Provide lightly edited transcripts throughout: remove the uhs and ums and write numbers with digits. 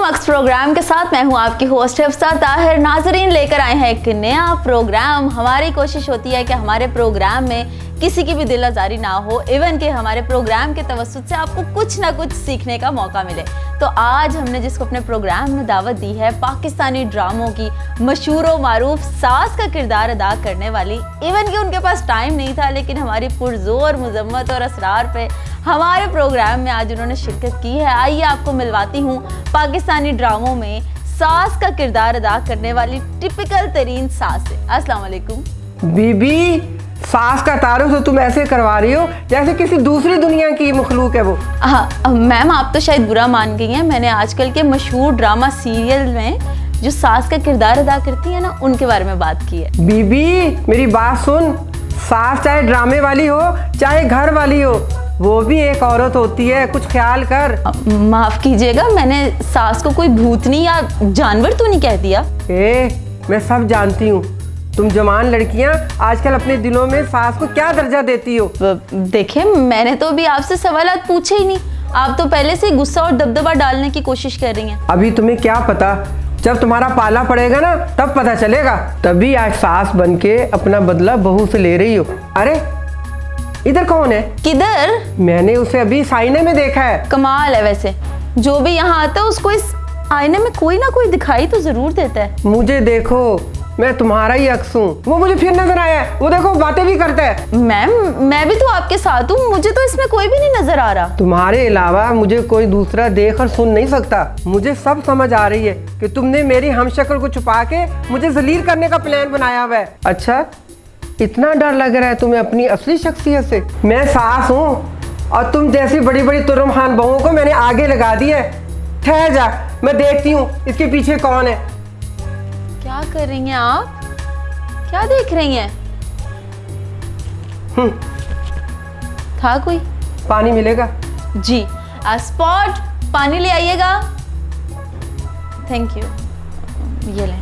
मक्स programme के साथ मैं हूं आपकी होस्ट हिफ्सा ताहिर। नाजरीन, लेकर आए हैं एक नया प्रोग्राम। हमारी कोशिश होती है कि हमारे प्रोग्राम में किसी की भी दिल आज़ारी ना हो, इवन कि हमारे प्रोग्राम के तवस्सुत से आपको कुछ ना कुछ सीखने का मौका मिले। तो आज हमने जिसको अपने प्रोग्राम में दावत दी है, पाकिस्तानी ड्रामों की मशहूर व मारूफ सास का किरदार अदा करने वाली। इवन कि उनके पास टाइम नहीं था, लेकिन हमारी पुरजोर मुजम्मत और असरार पे हमारे प्रोग्राम में आज उन्होंने शिरकत की है। आइए आपको मिलवाती हूँ पाकिस्तानी ड्रामों में सास का किरदार अदा करने वाली टिपिकल तरीन सास से। अस्सलाम वालेकुम। बीबी, सास का तारुफ तो तुम ऐसे करवा रही हो जैसे किसी दूसरी दुनिया की मखलूक है वो। हाँ मैम, आप तो शायद बुरा मान गई हैं। मैंने आजकल के मशहूर ड्रामा सीरियल में जो सास का किरदार अदा करती है ना, उनके बारे में बात की है। बीबी मेरी बात सुन, सास चाहे ड्रामे वाली हो चाहे घर वाली हो, वो भी एक औरत होती है, कुछ ख्याल कर। माफ कीजिएगा, मैंने सास को कोई भूतनी या जानवर तो नहीं कह दिया। मैं सब जानती हूँ। तुम जवान लड़कियां आजकल अपने दिलों में सास को क्या दर्जा देती हो? देखिए, मैंने तो अभी आपसे सवालात पूछे ही नहीं। आप तो पहले से गुस्सा और दबदबा डालने की कोशिश कर रही हैं। अभी तुम्हें क्या पता, जब तुम्हारा पाला पड़ेगा ना तब पता चलेगा। तभी आज सास बनके अपना बदला बहू से ले रही हो। अरे इधर कौन है? किधर? मैंने उसे अभी आईने में देखा है। कमाल है, वैसे जो भी यहाँ आता है उसको इस आईने में कोई ना कोई दिखाई तो जरूर देता है। मुझे देखो, मैं तुम्हारा ही अक्स हूँ। वो मुझे फिर नजर आया है, वो देखो बातें भी करता है। मैम, मैं भी तो आपके साथ हूँ, मुझे तो इसमें कोई भी नहीं नजर आ रहा। तुम्हारे अलावा मुझे कोई दूसरा देख और सुन नहीं सकता। मुझे सब समझ आ रही है कि तुमने मेरी हमशक्ल को छुपा के मुझे जलील करने का प्लान बनाया हुआ है। अच्छा, इतना डर लग रहा है तुम्हें अपनी असली शख्सियत से? मैं सास हूँ और तुम जैसी बड़ी बड़ी तुर्रम खान बहुओं को मैंने आगे लगा दी है। ठहर जा, मैं देखती हूँ इसके पीछे कौन है। क्या कर रही हैं आप? क्या देख रही हैं? था कोई? पानी मिलेगा? जी, स्पॉट पानी ले आइएगा। Thank you. ये लें।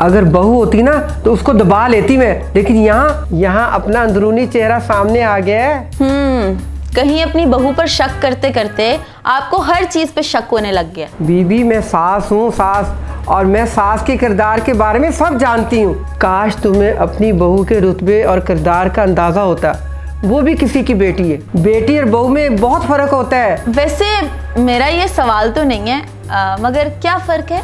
अगर बहू होती ना तो उसको दबा लेती मैं, लेकिन यहाँ अपना अंदरूनी चेहरा सामने आ गया है। कहीं अपनी बहू पर शक करते करते आपको हर चीज पे शक होने लग गया। बीबी, मैं सास हूँ, सास, और मैं सास के किरदार के बारे में सब जानती हूँ। काश तुम्हें अपनी बहू के रुतबे और किरदार का अंदाजा होता। वो भी किसी की बेटी है। बेटी और बहू में बहुत फर्क होता है। वैसे मेरा ये सवाल तो नहीं है, मगर क्या फर्क है?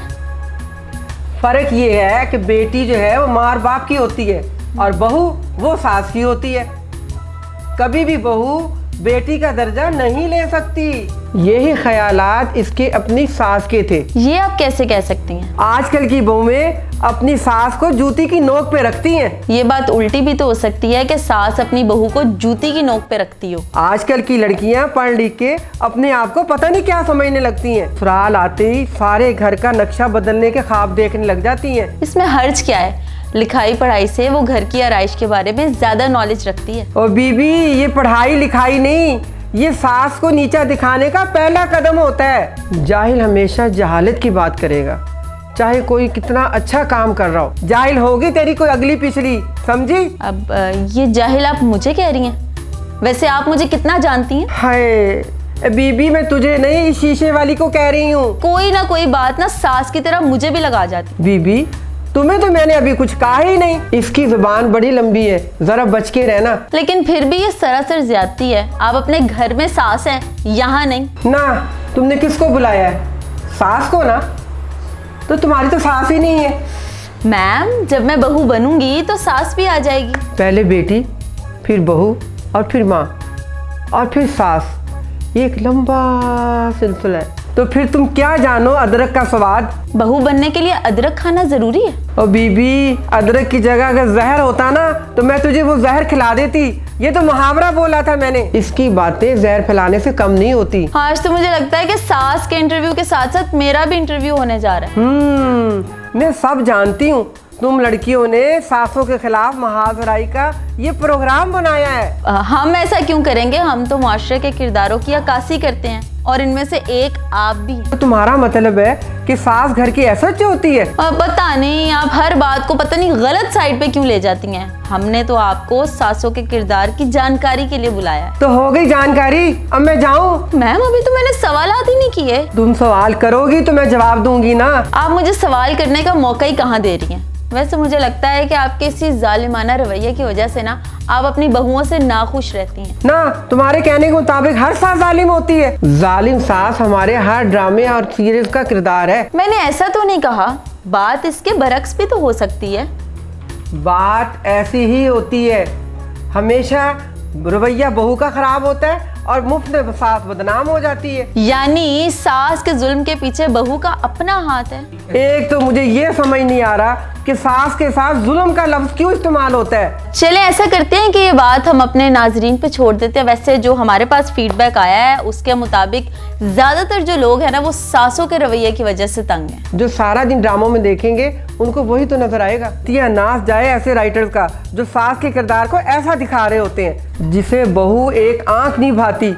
फर्क ये है कि बेटी जो है वो माँ बाप की होती है और बहू वो सास की होती है। कभी भी बहू बेटी का दर्जा नहीं ले सकती। यही ख्यालात इसके अपनी सास के थे। ये आप कैसे कह सकती हैं? आजकल की बहुएं अपनी सास को जूती की नोक पे रखती हैं। ये बात उल्टी भी तो हो सकती है कि सास अपनी बहू को जूती की नोक पे रखती हो। आजकल की लड़कियां पढ़ लिख के अपने आप को पता नहीं क्या समझने लगती हैं। ससुराल आते ही सारे घर का नक्शा बदलने के ख्वाब देखने लग जाती हैं। इसमें हर्ज क्या है? लिखाई पढ़ाई से वो घर की आराइश के बारे में ज्यादा नॉलेज रखती है। और बीबी, ये पढ़ाई लिखाई नहीं, ये सास को नीचा दिखाने का पहला कदम होता है। जाहिल हमेशा जहालत की बात करेगा, चाहे कोई कितना अच्छा काम कर रहा हो। जाहिल होगी तेरी कोई अगली पिछली, समझी? अब ये जाहिल आप मुझे कह रही हैं? वैसे आप मुझे कितना जानती हैं? हाय बीबी, मैं तुझे नहीं, इस शीशे वाली को कह रही हूँ। कोई ना कोई बात ना सास की तरह मुझे भी लगा जाती। बीबी, तुम्हें तो मैंने अभी कुछ कहा ही नहीं। इसकी जुबान बड़ी लंबी है, जरा बच के रहना। लेकिन फिर भी ये सरासर ज्यादती है। आप अपने घर में सास हैं, यहाँ नहीं ना। तुमने किसको बुलाया है? सास को ना? तो तुम्हारी तो सास ही नहीं है। मैम, जब मैं बहू बनूंगी तो सास भी आ जाएगी। पहले बेटी, फिर बहू, और फिर माँ, और फिर सास। ये एक लंबा सिलसिला है। तो फिर तुम क्या जानो अदरक का स्वाद? बहू बनने के लिए अदरक खाना जरूरी है? और बीबी, अदरक की जगह अगर जहर होता ना तो मैं तुझे वो जहर खिला देती। ये तो मुहावरा बोला था मैंने। इसकी बातें जहर फैलाने से कम नहीं होती। आज तो मुझे लगता है कि सास के इंटरव्यू के साथ साथ मेरा भी इंटरव्यू होने जा रहा है। मैं सब जानती हूँ। तुम लड़कियों ने सासों के खिलाफ महाजराई का ये प्रोग्राम बनाया है। हम ऐसा क्यों करेंगे? हम तो मुआशरे के किरदारों की अक्कासी करते हैं और इनमें से एक आप भी हैं। तो तुम्हारा मतलब है कि सास घर की ऐसा होती है? पता नहीं, आप हर बात को पता नहीं गलत साइड पे क्यों ले जाती हैं। हमने तो आपको सासों के किरदार की जानकारी के लिए बुलाया है। तो हो गई जानकारी, अब मैं जाऊँ? मैम अभी तो मैंने सवालात ही नहीं किए। तुम सवाल करोगी तो मैं जवाब दूंगी ना। आप मुझे सवाल करने का मौका ही कहाँ दे रही हैं। वैसे मुझे लगता है कि आपके इसी जालिमाना रवैये की वजह से ना आप अपनी बहुओं से नाखुश रहती हैं। ना, तुम्हारे कहने के मुताबिक हर सास जालिम होती है। जालिम सास हमारे हर ड्रामे और सीरीज का किरदार है। मैंने ऐसा तो नहीं कहा, बात इसके बरक्स भी तो हो सकती है। बात ऐसी ही होती है, हमेशा रवैया बहू का खराब होता है और मुफ्त में सास बदनाम हो जाती है। यानी सास के जुल्म के पीछे बहू का अपना हाथ है। एक तो मुझे ये समझ नहीं आ रहा कि सास के साथ जुल्म का लफ्ज क्यों इस्तेमाल होता है। चले ऐसा करते हैं कि ये बात हम अपने नाजरीन पे छोड़ देते हैं। वैसे जो हमारे पास फीडबैक आया है उसके मुताबिक ज्यादातर जो लोग हैं ना वो सासों के रवैये की वजह से तंग हैं। जो सारा दिन ड्रामों में देखेंगे उनको वही तो नजर आएगा। तिया नाच जाए ऐसे राइटर्स का जो सास के किरदार को ऐसा दिखा रहे होते हैं जिसे बहू एक आंख नहीं भाती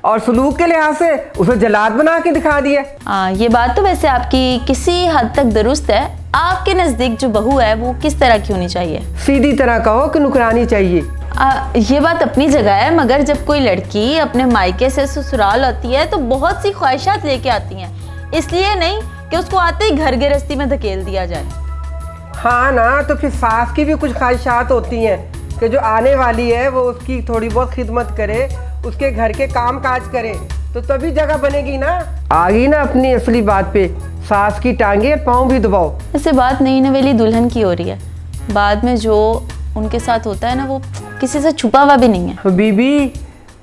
और सलूक के लिहाज से उसे जलाद बना के दिखा दिया। ये बात तो वैसे आपकी किसी हद तक दुरुस्त है। आपके नजदीक जो बहू है वो किस तरह की होनी चाहिए? सीधी तरह कहो कि नुकरानी चाहिए। ये बात अपनी जगह है, मगर जब कोई लड़की अपने मायके से ससुराल आती है तो बहुत सी ख्वाहिशात लेके आती हैं। इसलिए नहीं कि उसको आते ही घर गृहस्थी में धकेल दिया जाए। हाँ ना, तो फिर सास की भी कुछ ख्वाहिशात होती हैं कि जो आने वाली है वो उसकी थोड़ी बहुत खिदमत करे, उसके घर के काम काज करे, तो तभी जगह बनेगी ना। आ गई ना अपनी असली बात पे, सास की टांगे पाँव भी दबाओ। ऐसे बात नई नवेली दुल्हन की हो रही है, बाद में जो उनके साथ होता है ना वो किसी से छुपा हुआ भी नहीं है। बीबी,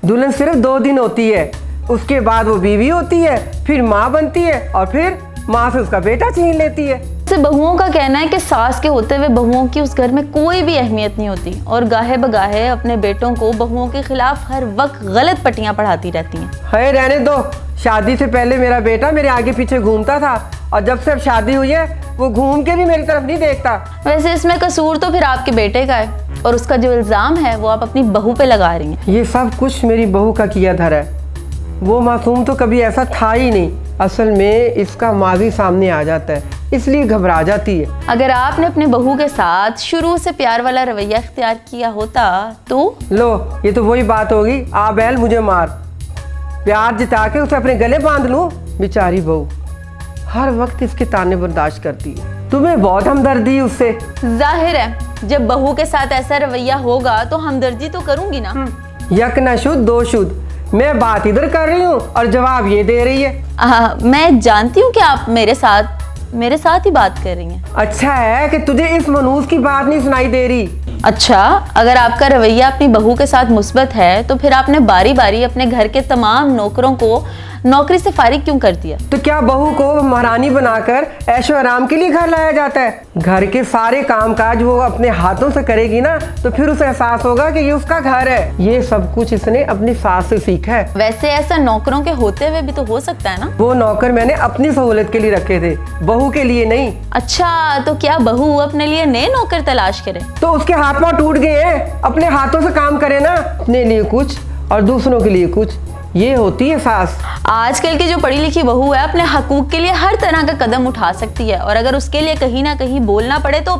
दुल्हन सिर्फ 2 दिन होती है, उसके बाद वो बीवी होती है, फिर माँ बनती है और फिर माँ से उसका बेटा छीन लेती है। से बहुओं का कहना है कि सास के होते हुए बहुओं की उस घर में कोई भी अहमियत नहीं होती और गाहे बगाहे अपने बेटों को बहुओं के खिलाफ हर वक्त गलत पट्टियां पढ़ाती रहती हैं। है रहने दो, शादी से पहले मेरा बेटा मेरे आगे पीछे घूमता था और जब से अब शादी हुई है वो घूम के भी मेरी तरफ नहीं देखता। वैसे इसमें कसूर तो फिर आपके बेटे का है और उसका जो इल्जाम है वो आप अपनी बहू पे लगा रही हैं। ये सब कुछ मेरी बहू का किया धरा है। वो मासूम तो कभी ऐसा था ही नहीं। असल में इसका माजी सामने आ जाता है, इसलिए घबरा जाती है। अगर आपने अपने बहू के साथ शुरू से प्यार वाला रवैया इख्तियार किया होता तो? लो, ये तो वही बात होगी, आ बैल मुझे मार, प्यार जिता के उसे अपने गले बांध लूं। बेचारी बहू हर वक्त इसके ताने बर्दाश्त करती है। तुम्हें बहुत हमदर्दी उससे। जाहिर है जब बहू के साथ ऐसा रवैया होगा तो हमदर्दी तो करूंगी ना। यक न शुद्ध दो शुद्ध, मैं बात इधर कर रही हूँ और जवाब ये दे रही है। मैं जानती हूँ कि आप मेरे साथ ही बात कर रही हैं। अच्छा है कि तुझे इस मनूस की बात नहीं सुनाई दे रही। अच्छा, अगर आपका रवैया अपनी बहू के साथ मुस्बत है तो फिर आपने बारी बारी अपने घर के तमाम नौकरों को नौकरी से फारिग क्यों कर दिया? तो क्या बहू को महारानी बनाकर ऐशो आराम के लिए घर लाया जाता है? घर के सारे कामकाज वो अपने हाथों से करेगी ना, तो फिर उसे एहसास होगा कि ये उसका घर है। ये सब कुछ इसने अपनी सास से सीखा है। वैसे ऐसा नौकरों के होते हुए भी तो हो सकता है ना? वो नौकर मैंने अपनी सहूलत के लिए रखे थे, बहू के लिए नहीं। अच्छा, तो क्या बहू अपने लिए नए नौकर तलाश करे? तो उसके हाथ पांव टूट गए हैं, अपने हाथों से काम करे ना, अपने लिए कुछ और दूसरों के लिए कुछ। ये होती है सास। आजकल की जो पढ़ी लिखी बहू है अपने हकूक के लिए हर तरह का कदम उठा सकती है और अगर उसके लिए कहीं ना कहीं बोलना पड़े तो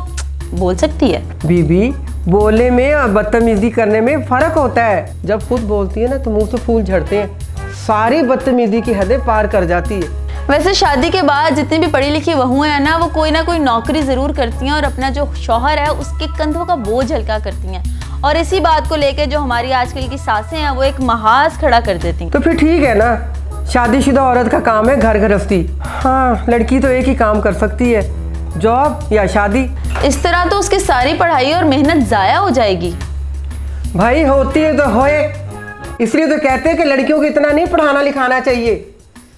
बोल सकती है। बीबी, बोलने में और बदतमीजी करने में फर्क होता है। जब खुद बोलती है ना तो मुंह से फूल झड़ते हैं, सारी बदतमीजी की हदें पार कर जाती है। वैसे शादी के बाद जितनी भी पढ़ी लिखी बहुएं हैं ना वो कोई ना कोई नौकरी जरूर करती हैं और अपना जो शौहर है उसके कंधों का बोझ हल्का करती हैं और इसी बात को लेके जो हमारी आजकल की सासें हैं वो एक महाज खड़ा कर देती हैं। तो फिर ठीक है ना, शादीशुदा औरत का काम है घर गृहस्थी। हाँ, लड़की तो एक ही काम कर सकती है, जॉब या शादी। इस तरह तो उसकी सारी पढ़ाई और मेहनत जाया हो जाएगी। भाई होती है तो होए, इसलिए तो कहते हैं कि लड़कियों को इतना नहीं पढ़ाना लिखाना चाहिए,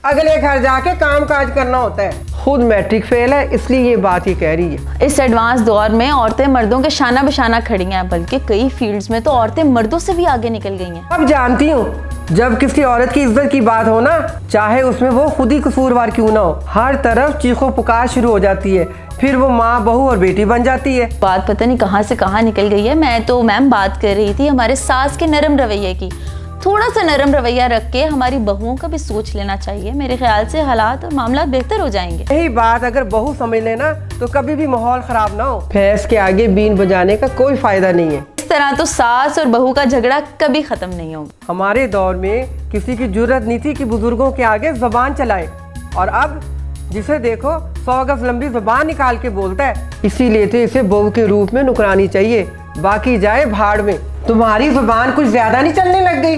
अगले घर जाके काम काज करना होता है। खुद मैट्रिक फेल है इसलिए ये बात ही कह रही है। इस एडवांस दौर में औरतें मर्दों के शाना बशाना खड़ी हैं, बल्कि कई फील्ड्स में तो औरतें मर्दों से भी आगे निकल गई हैं। अब जानती हूँ, जब किसी औरत की इज्जत की बात हो ना, चाहे उसमें वो खुद ही कसूरवार क्यों ना हो, हर तरफ चीखों पुकार शुरू हो जाती है, फिर वो माँ बहू और बेटी बन जाती है। बात पता नहीं कहाँ से कहाँ निकल गई है। मैं तो मैम बात कर रही थी हमारे सास के नरम रवैये की। थोड़ा सा नरम रवैया रख के हमारी बहुओं का भी सोच लेना चाहिए। मेरे ख्याल से हालात और मामला बेहतर हो जाएंगे। यही बात अगर बहू समझ लेना तो कभी भी माहौल खराब ना हो। भैंस के आगे बीन बजाने का कोई फायदा नहीं है। इस तरह तो सास और बहू का झगड़ा कभी खत्म नहीं होगा। हमारे दौर में किसी की जुर्रत नहीं थी कि बुजुर्गों के आगे जबान चलाए, और अब जिसे देखो 100 गज लंबी जबान निकाल के बोलता है। इसीलिए तो इसे बहू के रूप में नुकरानी चाहिए, बाकी जाए भाड़ में। तुम्हारी जुबान कुछ ज्यादा नहीं चलने लग गई?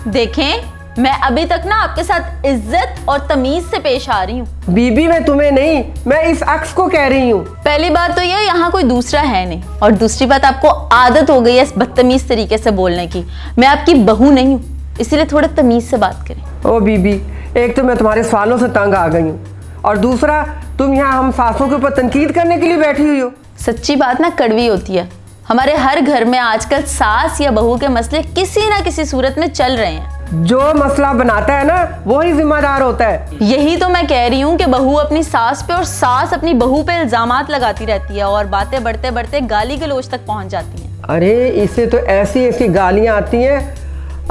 देखें, मैं अभी तक ना आपके साथ इज्जत और तमीज से पेश आ रही हूँ। बीबी मैं तुम्हें नहीं, मैं इस अक्स को कह रही हूँ। पहली बात तो ये, यहाँ कोई दूसरा है नहीं, और दूसरी बात आपको आदत हो गई है इस बदतमीज तरीके से बोलने की। मैं आपकी बहू नहीं हूँ, इसीलिए थोड़ा तमीज से बात करें। ओ बीबी, एक तो मैं तुम्हारे सवालों से तंग आ गई हूँ, और दूसरा तुम यहाँ हम सासों के ऊपर तनकीद करने के लिए बैठी हुई हो। सच्ची बात ना कड़वी होती है। हमारे हर घर में आजकल सास या बहू के मसले किसी ना किसी सूरत में चल रहे हैं। जो मसला बनाता है ना वही जिम्मेदार होता है। यही तो मैं कह रही हूँ कि बहू अपनी सास पे और सास अपनी बहू पे इल्जामात लगाती रहती है, और बातें बढ़ते बढ़ते गाली गलौज तक पहुँच जाती हैं। अरे इसे तो ऐसी ऐसी गालियाँ आती हैं,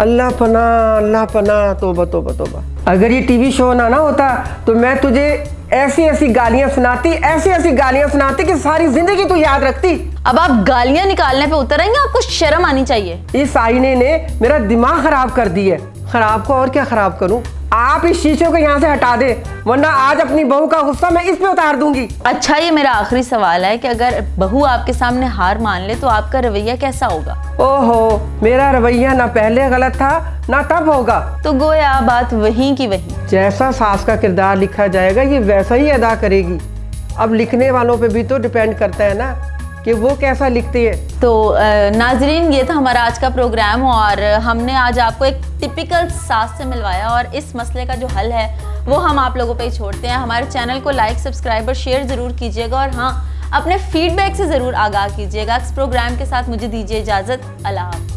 अल्लाह पना, तोबा तोबा तोबा। अगर ये टीवी शो ना होता तो मैं तुझे ऐसी ऐसी गालियाँ सुनाती कि सारी जिंदगी तू याद रखती। अब आप गालियाँ निकालने पे उतर आएंगे, आपको शर्म आनी चाहिए। इस आईने ने मेरा दिमाग खराब कर दिया है। खराब को और क्या खराब करूं? आप इस शीशे को यहाँ से हटा दे, वरना आज अपनी बहू का गुस्सा मैं इस पे उतार दूंगी। अच्छा, ये मेरा आखिरी सवाल है कि अगर बहू आपके सामने हार मान ले तो आपका रवैया कैसा होगा? ओहो, मेरा रवैया ना पहले गलत था ना तब होगा। तो गोया बात वहीं की वहीं। जैसा सास का किरदार लिखा जाएगा ये वैसा ही अदा करेगी। अब लिखने वालों पे भी तो डिपेंड करता है ना कि वो कैसा लिखती है। तो नाजरीन, ये था हमारा आज का प्रोग्राम, और हमने आज आपको एक टिपिकल सास से मिलवाया, और इस मसले का जो हल है वो हम आप लोगों पे ही छोड़ते हैं। हमारे चैनल को लाइक, सब्सक्राइब और शेयर ज़रूर कीजिएगा, और हाँ, अपने फीडबैक से ज़रूर आगाह कीजिएगा। इस प्रोग्राम के साथ मुझे दीजिए इजाज़त। अल्लाह हाफ़िज़।